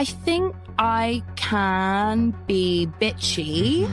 I think I can be bitchy.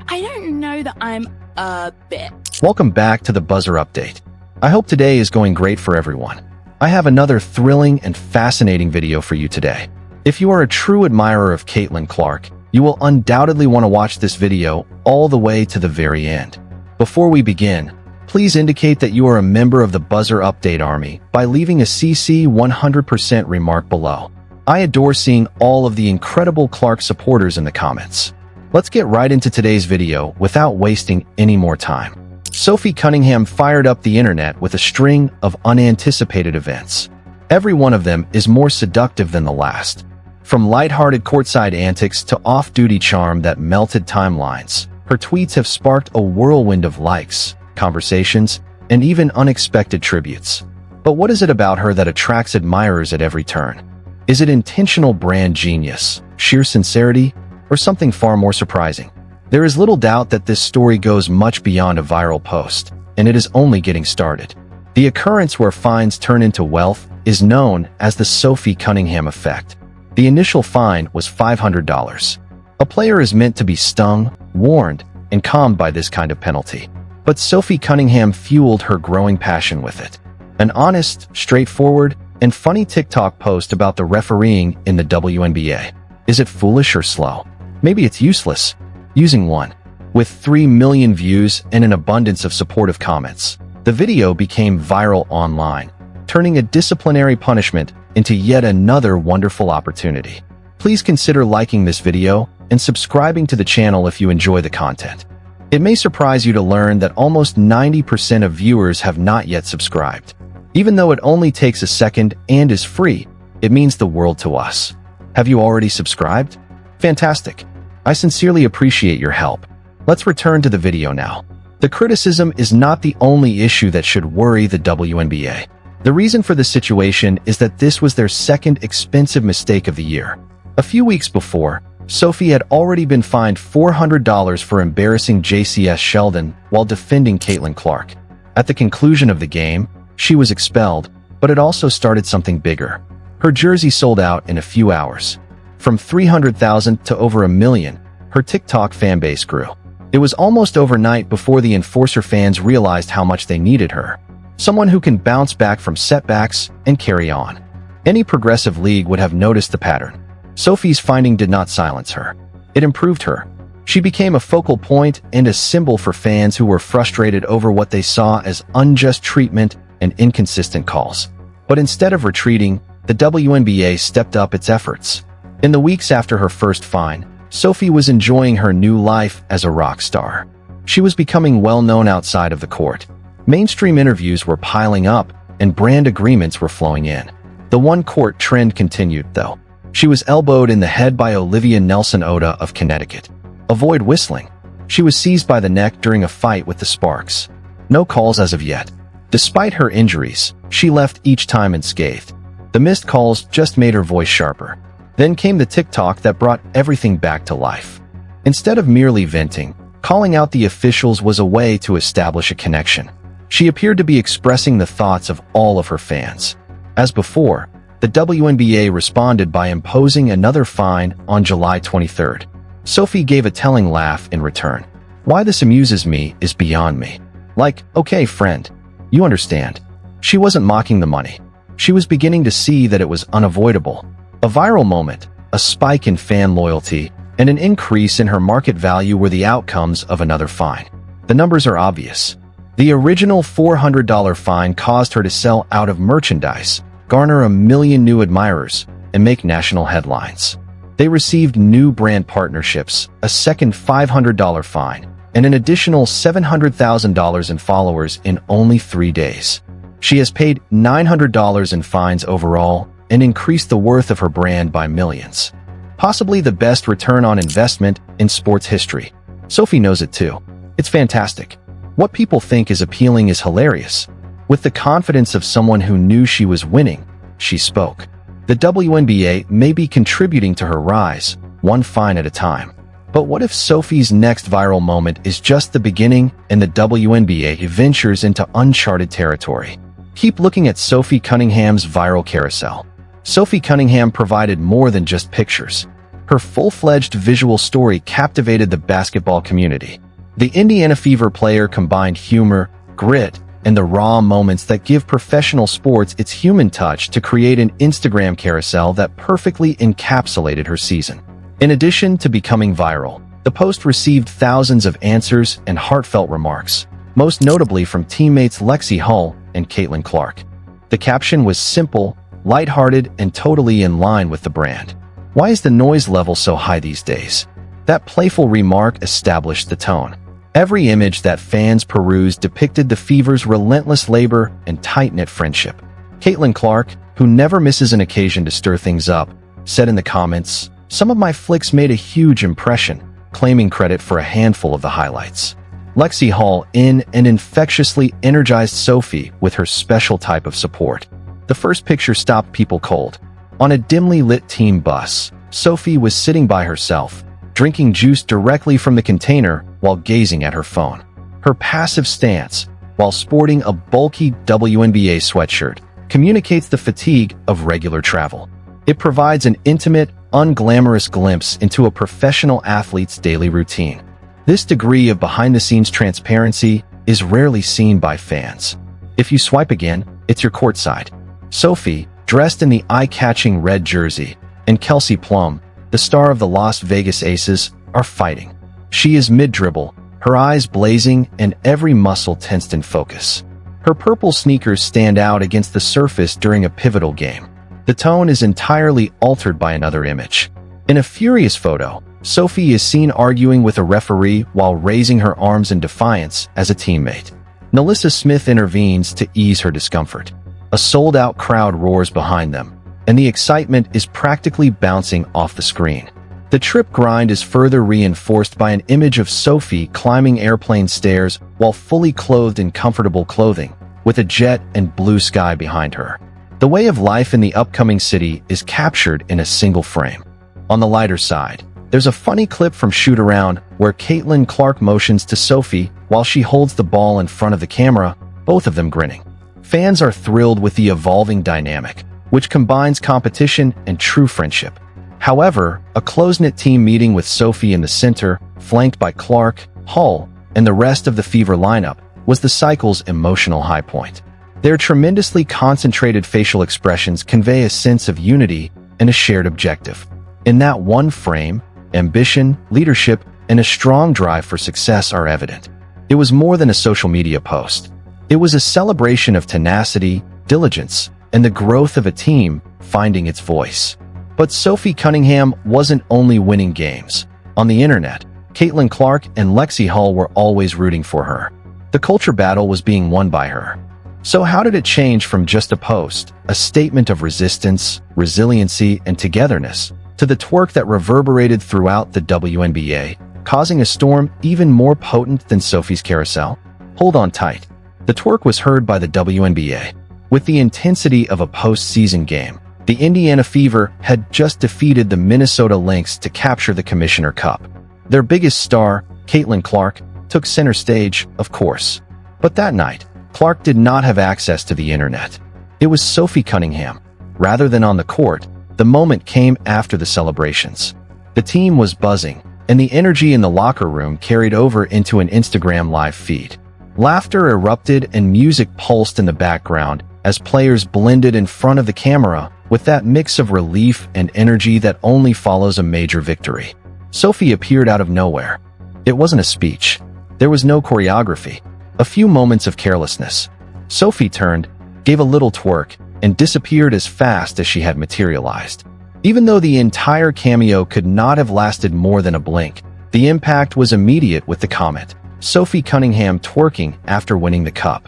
I don't know that I'm a bit. Welcome back to the Buzzer Update. I hope today is going great for everyone. I have another thrilling and fascinating video for you today. If you are a true admirer of Caitlin Clark, you will undoubtedly want to watch this video all the way to the very end. Before we begin, please indicate that you are a member of the Buzzer Update Army by leaving a CC 100% remark below. I adore seeing all of the incredible Clark supporters in the comments. Let's get right into today's video without wasting any more time. Sophie Cunningham fired up the internet with a string of unanticipated events. Every one of them is more seductive than the last. From lighthearted courtside antics to off-duty charm that melted timelines, her tweets have sparked a whirlwind of likes, conversations, and even unexpected tributes. But what is it about her that attracts admirers at every turn? Is it intentional brand genius, sheer sincerity, or something far more surprising? There is little doubt that this story goes much beyond a viral post, and it is only getting started. The occurrence where fines turn into wealth is known as the Sophie Cunningham effect. The initial fine was $500. A player is meant to be stung, warned, and calmed by this kind of penalty. But Sophie Cunningham fueled her growing passion with it. An honest, straightforward, and funny TikTok post about the refereeing in the Wnba. Is it foolish or slow? Maybe it's useless. Using one. With 3 million views and an abundance of supportive comments, the video became viral online, turning a disciplinary punishment into yet another wonderful opportunity. Please consider liking this video and subscribing to the channel if you enjoy the content. It may surprise you to learn that almost 90% of viewers have not yet subscribed. Even though it only takes a second and is free, it means the world to us. Have you already subscribed? Fantastic. I sincerely appreciate your help. Let's return to the video now. The criticism is not the only issue that should worry the WNBA. The reason for the situation is that this was their second expensive mistake of the year. A few weeks before, Sophie had already been fined $400 for embarrassing JCS Sheldon while defending Caitlin Clark. At the conclusion of the game, she was expelled, but it also started something bigger. Her jersey sold out in a few hours. From 300,000 to over 1 million, her TikTok fanbase grew. It was almost overnight before the Enforcer fans realized how much they needed her. Someone who can bounce back from setbacks and carry on. Any progressive league would have noticed the pattern. Sophie's finding did not silence her. It improved her. She became a focal point and a symbol for fans who were frustrated over what they saw as unjust treatment and inconsistent calls. But instead of retreating, the WNBA stepped up its efforts. In the weeks after her first fine, Sophie was enjoying her new life as a rock star. She was becoming well-known outside of the court. Mainstream interviews were piling up, and brand agreements were flowing in. The one-court trend continued, though. She was elbowed in the head by Olivia Nelson-Oda of Connecticut. Avoid whistling. She was seized by the neck during a fight with the Sparks. No calls as of yet. Despite her injuries, she left each time unscathed. The missed calls just made her voice sharper. Then came the TikTok that brought everything back to life. Instead of merely venting, calling out the officials was a way to establish a connection. She appeared to be expressing the thoughts of all of her fans. As before, the WNBA responded by imposing another fine on July 23rd. Sophie gave a telling laugh in return. Why this amuses me is beyond me. Like, okay, friend. You understand. She wasn't mocking the money. She was beginning to see that it was unavoidable. A viral moment, a spike in fan loyalty, and an increase in her market value were the outcomes of another fine. The numbers are obvious. The original $400 fine caused her to sell out of merchandise, garner 1 million new admirers, and make national headlines. They received new brand partnerships, a second $500 fine, and an additional $700,000 in followers in only 3 days. She has paid $900 in fines overall and increased the worth of her brand by millions. Possibly the best return on investment in sports history. Sophie knows it too. It's fantastic. What people think is appealing is hilarious. With the confidence of someone who knew she was winning, she spoke. The WNBA may be contributing to her rise, one fine at a time. But what if Sophie's next viral moment is just the beginning and the WNBA ventures into uncharted territory? Keep looking at Sophie Cunningham's viral carousel. Sophie Cunningham provided more than just pictures. Her full-fledged visual story captivated the basketball community. The Indiana Fever player combined humor, grit, and the raw moments that give professional sports its human touch to create an Instagram carousel that perfectly encapsulated her season. In addition to becoming viral, the post received thousands of answers and heartfelt remarks, most notably from teammates Lexi Hull and Caitlin Clark. The caption was simple, lighthearted, and totally in line with the brand. "Why is the noise level so high these days?" That playful remark established the tone. Every image that fans perused depicted the Fever's relentless labor and tight-knit friendship. Caitlin Clark, who never misses an occasion to stir things up, said in the comments, "Some of my flicks made a huge impression," claiming credit for a handful of the highlights. Lexi Hall and infectiously energized Sophie with her special type of support. The first picture stopped people cold. On a dimly lit team bus, Sophie was sitting by herself, drinking juice directly from the container while gazing at her phone. Her passive stance, while sporting a bulky WNBA sweatshirt, communicates the fatigue of regular travel. It provides an intimate, unglamorous glimpse into a professional athlete's daily routine. This degree of behind-the-scenes transparency is rarely seen by fans. If you swipe again, it's your courtside. Sophie, dressed in the eye-catching red jersey, and Kelsey Plum, the star of the Las Vegas Aces, are fighting. She is mid-dribble, her eyes blazing and every muscle tensed in focus. Her purple sneakers stand out against the surface during a pivotal game. The tone is entirely altered by another image. In a furious photo, Sophie is seen arguing with a referee while raising her arms in defiance as a teammate. Nalissa Smith intervenes to ease her discomfort. A sold-out crowd roars behind them, and the excitement is practically bouncing off the screen. The trip grind is further reinforced by an image of Sophie climbing airplane stairs while fully clothed in comfortable clothing, with a jet and blue sky behind her. The way of life in the upcoming city is captured in a single frame. On the lighter side, there's a funny clip from Shoot Around where Caitlin Clark motions to Sophie while she holds the ball in front of the camera, both of them grinning. Fans are thrilled with the evolving dynamic, which combines competition and true friendship. However, a close-knit team meeting with Sophie in the center, flanked by Clark, Hull, and the rest of the Fever lineup, was the cycle's emotional high point. Their tremendously concentrated facial expressions convey a sense of unity and a shared objective. In that one frame, ambition, leadership, and a strong drive for success are evident. It was more than a social media post. It was a celebration of tenacity, diligence, and the growth of a team finding its voice. But Sophie Cunningham wasn't only winning games. On the internet, Caitlin Clark and Lexi Hull were always rooting for her. The culture battle was being won by her. So how did it change from just a post, a statement of resistance, resiliency, and togetherness, to the twerk that reverberated throughout the WNBA, causing a storm even more potent than Sophie's carousel? Hold on tight. The twerk was heard by the WNBA. With the intensity of a postseason game, the Indiana Fever had just defeated the Minnesota Lynx to capture the Commissioner Cup. Their biggest star, Caitlin Clark, took center stage, of course. But that night, Clark did not have access to the internet. It was Sophie Cunningham. Rather than on the court, the moment came after the celebrations. The team was buzzing, and the energy in the locker room carried over into an Instagram live feed. Laughter erupted and music pulsed in the background as players blended in front of the camera with that mix of relief and energy that only follows a major victory. Sophie appeared out of nowhere. It wasn't a speech. There was no choreography. A few moments of carelessness. Sophie turned, gave a little twerk, and disappeared as fast as she had materialized. Even though the entire cameo could not have lasted more than a blink, the impact was immediate with the comment, "Sophie Cunningham twerking after winning the cup."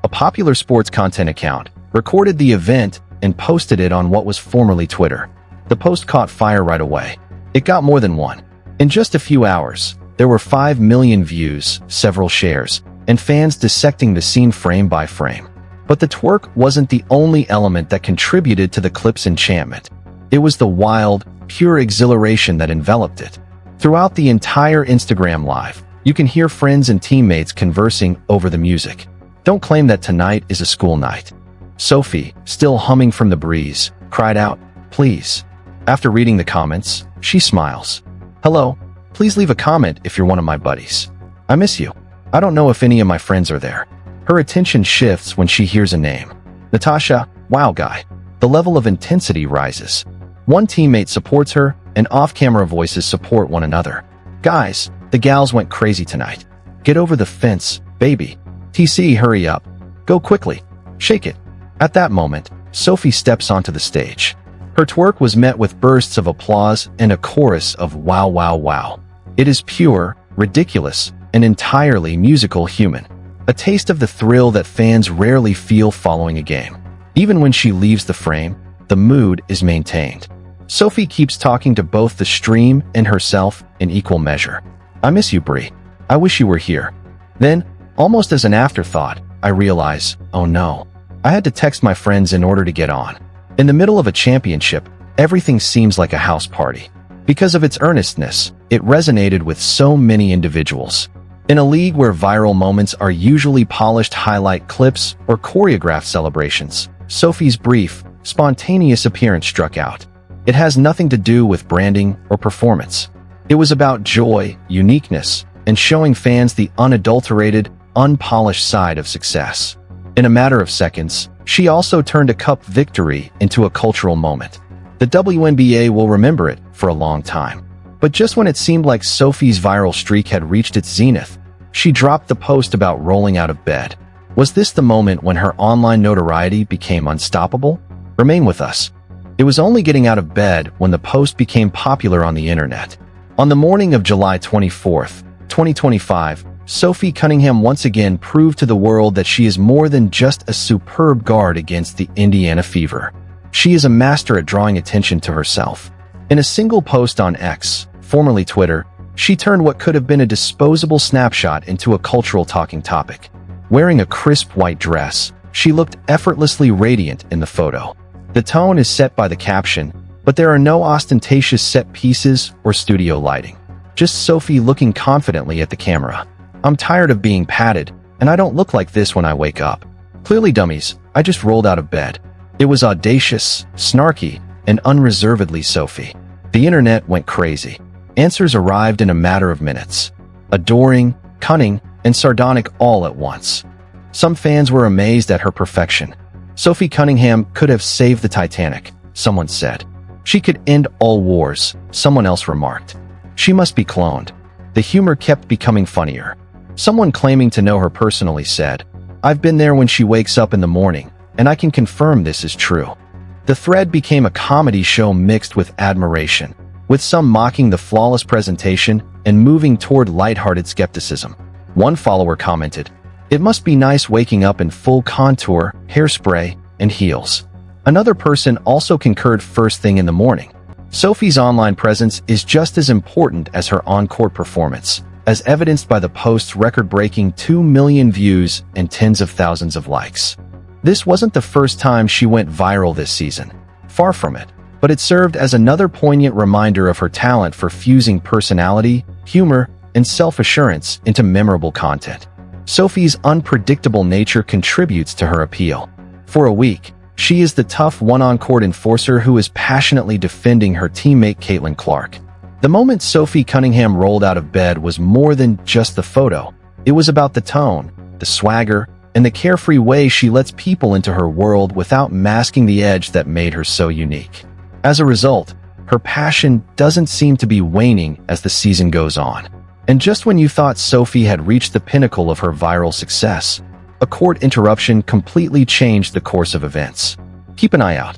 A popular sports content account recorded the event and posted it on what was formerly Twitter. The post caught fire right away. It got more than one. In just a few hours, there were 5 million views, several shares, and fans dissecting the scene frame by frame. But the twerk wasn't the only element that contributed to the clip's enchantment. It was the wild, pure exhilaration that enveloped it. Throughout the entire Instagram live, you can hear friends and teammates conversing over the music. Don't claim that tonight is a school night. Sophie, still humming from the breeze, cried out, please. After reading the comments, she smiles. Hello, please leave a comment if you're one of my buddies. I miss you. I don't know if any of my friends are there. Her attention shifts when she hears a name. Natasha, wow guy. The level of intensity rises. One teammate supports her, and off-camera voices support one another. Guys, the gals went crazy tonight. Get over the fence, baby. TC, hurry up. Go quickly. Shake it. At that moment, Sophie steps onto the stage. Her twerk was met with bursts of applause and a chorus of wow, wow, wow. It is pure, ridiculous, and entirely musical human. A taste of the thrill that fans rarely feel following a game. Even when she leaves the frame, the mood is maintained. Sophie keeps talking to both the stream and herself in equal measure. I miss you, Brie. I wish you were here. Then, almost as an afterthought, I realize, oh no. I had to text my friends in order to get on. In the middle of a championship, everything seems like a house party. Because of its earnestness, it resonated with so many individuals. In a league where viral moments are usually polished highlight clips or choreographed celebrations, Sophie's brief, spontaneous appearance struck out. It has nothing to do with branding or performance. It was about joy, uniqueness, and showing fans the unadulterated, unpolished side of success. In a matter of seconds, she also turned a cup victory into a cultural moment. The WNBA will remember it for a long time. But just when it seemed like Sophie's viral streak had reached its zenith, she dropped the post about rolling out of bed. Was this the moment when her online notoriety became unstoppable? Remain with us. It was only getting out of bed when the post became popular on the internet. On the morning of July 24th, 2025, Sophie Cunningham once again proved to the world that she is more than just a superb guard against the Indiana Fever. She is a master at drawing attention to herself. In a single post on X, formerly Twitter, she turned what could have been a disposable snapshot into a cultural talking topic. Wearing a crisp white dress, she looked effortlessly radiant in the photo. The tone is set by the caption, but there are no ostentatious set pieces or studio lighting. Just Sophie looking confidently at the camera. I'm tired of being patted, and I don't look like this when I wake up. Clearly, dummies, I just rolled out of bed. It was audacious, snarky, and unreservedly Sophie. The internet went crazy. Answers arrived in a matter of minutes. Adoring, cunning, and sardonic all at once. Some fans were amazed at her perfection. Sophie Cunningham could have saved the Titanic, someone said. She could end all wars, someone else remarked. She must be cloned. The humor kept becoming funnier. Someone claiming to know her personally said, I've been there when she wakes up in the morning, and I can confirm this is true. The thread became a comedy show mixed with admiration, with some mocking the flawless presentation and moving toward lighthearted skepticism. One follower commented, it must be nice waking up in full contour, hairspray, and heels. Another person also concurred first thing in the morning. Sophie's online presence is just as important as her on-court performance, as evidenced by the post's record-breaking 2 million views and tens of thousands of likes. This wasn't the first time she went viral this season. Far from it. But it served as another poignant reminder of her talent for fusing personality, humor, and self-assurance into memorable content. Sophie's unpredictable nature contributes to her appeal. For a week, she is the tough one-on-court enforcer who is passionately defending her teammate Caitlin Clark. The moment Sophie Cunningham rolled out of bed was more than just the photo. It was about the tone, the swagger, and the carefree way she lets people into her world without masking the edge that made her so unique. As a result, her passion doesn't seem to be waning as the season goes on. And just when you thought Sophie had reached the pinnacle of her viral success, a court interruption completely changed the course of events. Keep an eye out.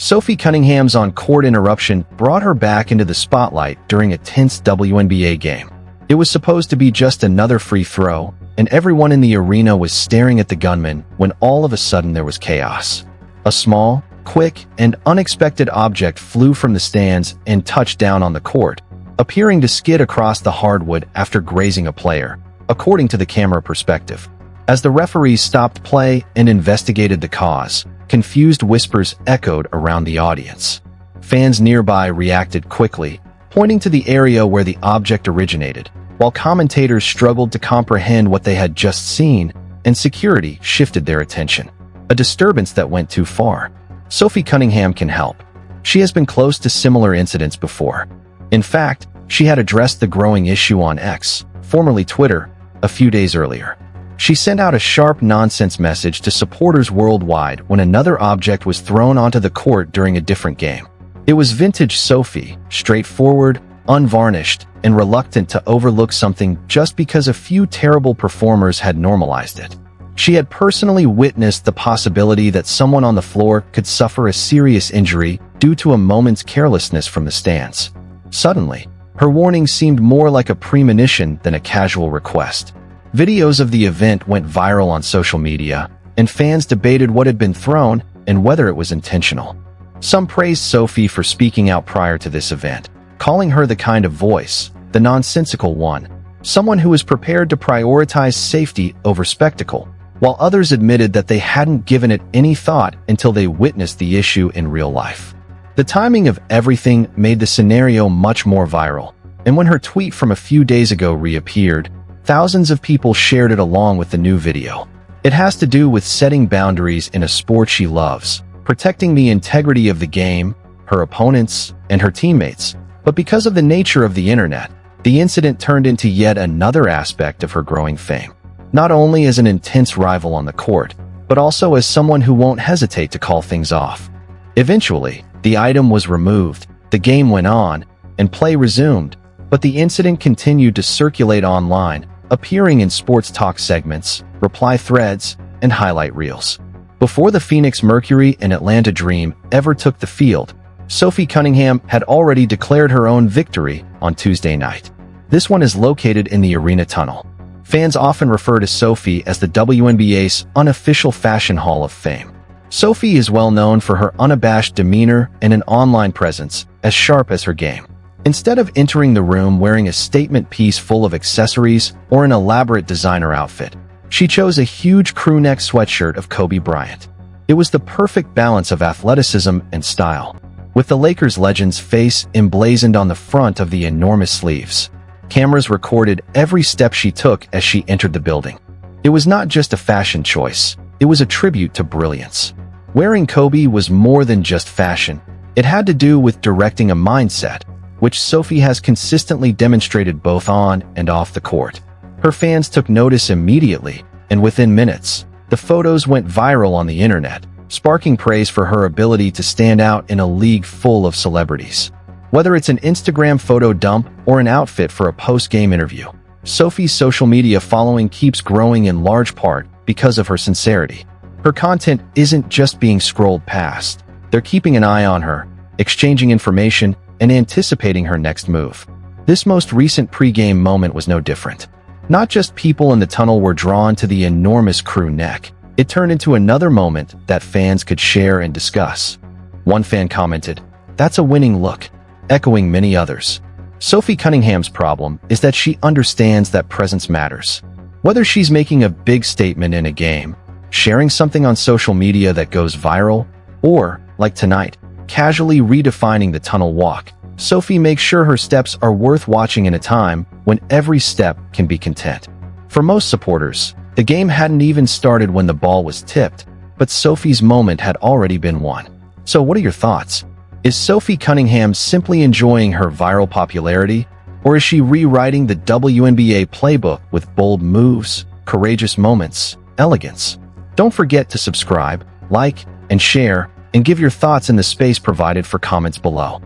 Sophie Cunningham's on-court interruption brought her back into the spotlight during a tense WNBA game. It was supposed to be just another free throw, and everyone in the arena was staring at the gunman when all of a sudden there was chaos. A small, quick, and unexpected object flew from the stands and touched down on the court, appearing to skid across the hardwood after grazing a player, according to the camera perspective. As the referees stopped play and investigated the cause, confused whispers echoed around the audience. Fans nearby reacted quickly, pointing to the area where the object originated, while commentators struggled to comprehend what they had just seen, and security shifted their attention. A disturbance that went too far. Sophie Cunningham can help. She has been close to similar incidents before. In fact, she had addressed the growing issue on X, formerly Twitter, a few days earlier. She sent out a sharp nonsense message to supporters worldwide when another object was thrown onto the court during a different game. It was vintage Sophie, straightforward, unvarnished, and reluctant to overlook something just because a few terrible performers had normalized it. She had personally witnessed the possibility that someone on the floor could suffer a serious injury due to a moment's carelessness from the stands. Suddenly, her warning seemed more like a premonition than a casual request. Videos of the event went viral on social media, and fans debated what had been thrown and whether it was intentional. Some praised Sophie for speaking out prior to this event, calling her the kind of voice, the nonsensical one, someone who was prepared to prioritize safety over spectacle, while others admitted that they hadn't given it any thought until they witnessed the issue in real life. The timing of everything made the scenario much more viral, and when her tweet from a few days ago reappeared, thousands of people shared it along with the new video. It has to do with setting boundaries in a sport she loves, protecting the integrity of the game, her opponents, and her teammates. But because of the nature of the internet, the incident turned into yet another aspect of her growing fame. Not only as an intense rival on the court, but also as someone who won't hesitate to call things off. Eventually, the item was removed, the game went on, and play resumed, but the incident continued to circulate online, appearing in sports talk segments, reply threads, and highlight reels. Before the Phoenix Mercury and Atlanta Dream ever took the field, Sophie Cunningham had already declared her own victory on Tuesday night. This one is located in the Arena Tunnel. Fans often refer to Sophie as the WNBA's unofficial Fashion Hall of Fame. Sophie is well known for her unabashed demeanor and an online presence as sharp as her game. Instead of entering the room wearing a statement piece full of accessories or an elaborate designer outfit, she chose a huge crew neck sweatshirt of Kobe Bryant. It was the perfect balance of athleticism and style, with the Lakers legend's face emblazoned on the front of the enormous sleeves. Cameras recorded every step she took as she entered the building. It was not just a fashion choice, it was a tribute to brilliance. Wearing Kobe was more than just fashion. It had to do with directing a mindset, which Sophie has consistently demonstrated both on and off the court. Her fans took notice immediately, and within minutes, the photos went viral on the internet, sparking praise for her ability to stand out in a league full of celebrities. Whether it's an Instagram photo dump or an outfit for a post-game interview, Sophie's social media following keeps growing in large part because of her sincerity. Her content isn't just being scrolled past. They're keeping an eye on her, exchanging information, and anticipating her next move. This most recent pre-game moment was no different. Not just people in the tunnel were drawn to the enormous crew neck. It turned into another moment that fans could share and discuss. One fan commented, "That's a winning look," echoing many others. Sophie Cunningham's problem is that she understands that presence matters. Whether she's making a big statement in a game, sharing something on social media that goes viral, or, like tonight, casually redefining the tunnel walk, Sophie makes sure her steps are worth watching in a time when every step can be content. For most supporters, the game hadn't even started when the ball was tipped, but Sophie's moment had already been won. So what are your thoughts? Is Sophie Cunningham simply enjoying her viral popularity, or is she rewriting the WNBA playbook with bold moves, courageous moments, elegance? Don't forget to subscribe, like, and share, and give your thoughts in the space provided for comments below.